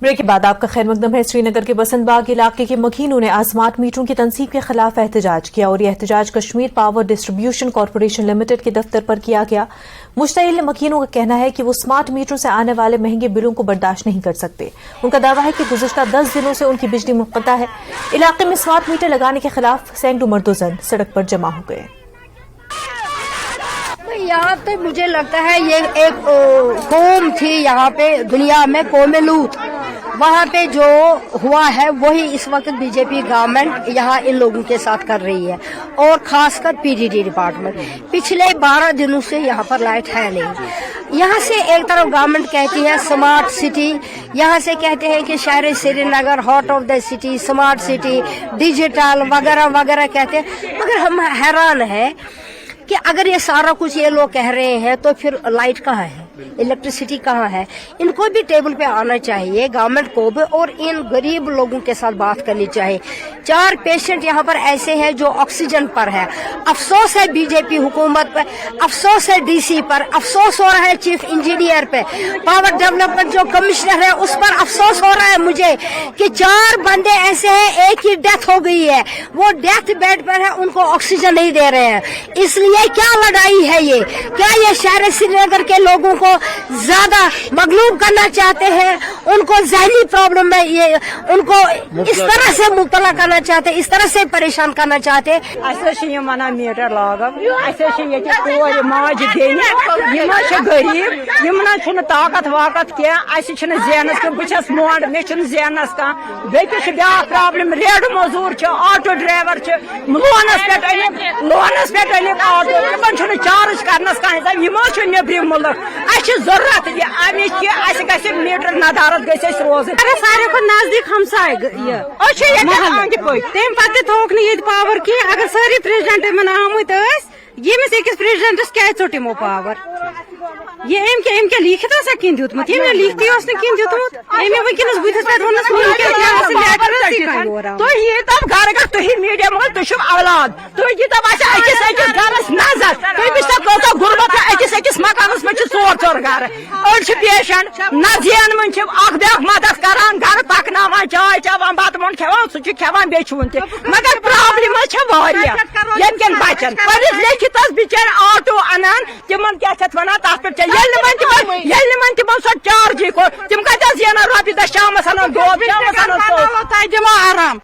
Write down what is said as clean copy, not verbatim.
Break के बाद आपका खैर मकदम है। श्रीनगर के बसंत बाग इलाके के मकीनों ने आज स्मार्ट मीटरों की तनसीब के खिलाफ एहतजाज किया और ये एहतजाज Kashmir power distribution corporation limited के दफ्तर पर किया गया। मुश्तइल मकीनों का कहना है कि वो स्मार्ट मीटरों से आने वाले महंगे बिलों को बर्दाश्त नहीं कर सकते। उनका दावा है कि गुज़िश्ता 10 दिनों से उनकी बिजली मुनक़ता है। इलाके में स्मार्ट मीटर लगाने के खिलाफ सैकड़ों मर्द-ओ-ज़न सड़क पर जमा हो गए। यहाँ पे मुझे लगता है ये एक कौम थी यहाँ पे दुनिया में, कौम लूत। वहाँ पे जो हुआ है वही इस वक्त बीजेपी गवर्नमेंट यहाँ इन लोगों के साथ कर रही है, और खासकर पीडीडी डिपार्टमेंट। पिछले 12 दिनों से यहाँ पर लाइट है नहीं। यहाँ से एक तरफ गवर्नमेंट कहती है स्मार्ट सिटी, यहाँ से कहते हैं कि शहर Srinagar heart of the city, smart city, digital वगैरह वगैरह कहते हैं। मगर हम हैरान है कि अगर ये सारा कुछ ये लोग कह रहे हैं तो फिर लाइट कहाँ है, इलेक्ट्रिसिटी कहाँ है? इनको भी टेबल पे आना चाहिए गवर्नमेंट को भी, और इन गरीब लोगों के साथ बात करनी चाहिए। 4 पेशेंट यहाँ पर ऐसे हैं जो ऑक्सीजन पर है। अफसोस है बीजेपी हुकूमत पर, अफसोस है डीसी पर, अफसोस हो रहा है चीफ इंजीनियर पे, पावर डेवलपमेंट जो कमिश्नर है उस पर अफसोस हो रहा है मुझे कि 4 बंदे ऐसे हैं, एक ही डेथ हो गई है, वो डेथ बेड पर है, उनको ऑक्सीजन नहीं दे रहे हैं। इसलिए क्या लड़ाई है ये? क्या ये शहर श्रीनगर के लोगों को ज्यादा मगलूब करना चाहते हैं? उनको ज़हनी प्रॉब्लम है, ये उनको इस तरह से मुब्तला करना चाहते हैं, इस तरह से परेशान करना चाहते हैं। मीटर लागो माज दिन गरीब यम ताकत वाकत क्या जेनस बस मोड मे जेनस कह ब्या प्रॉब्लम रेड मजूर ऑटो ड्राइवर लोनस पे ऑटो तम चार्ज करनस कह नेब्र मुल्क जरूरत अमिच मीटर नदारत गई रोज सारे को नजदीक हमसाय तम पे थोक ये पावर की। अगर सारी प्रेसिडेंट मन आमुत यमिस अकिस प्रेसिडेंटस क्या चोटिमो पावर ये अम क्या लिखित कन दितमुत ये लिखती कन दितमुत वनस बुथस पे घर घर तुम मीडिया मगर तुम औलाद तुम अकिस अकिस गरस नजर तुम गुरबत अकिस अकिस मकानस में 4 घर अड़ पेशेंट न जेन मन ब्या मदद करान घर पकनावान चाय चवान बत मन खेवान सह खेवान बेचुन त मगर प्रॉब्लम यम बचन पढ़ित लिखित बिचार ऑटो अनान तिमन क्या वन तथ पे तम सो चार्ज तम कत जेना रपी 10 शाम दो शाम आराम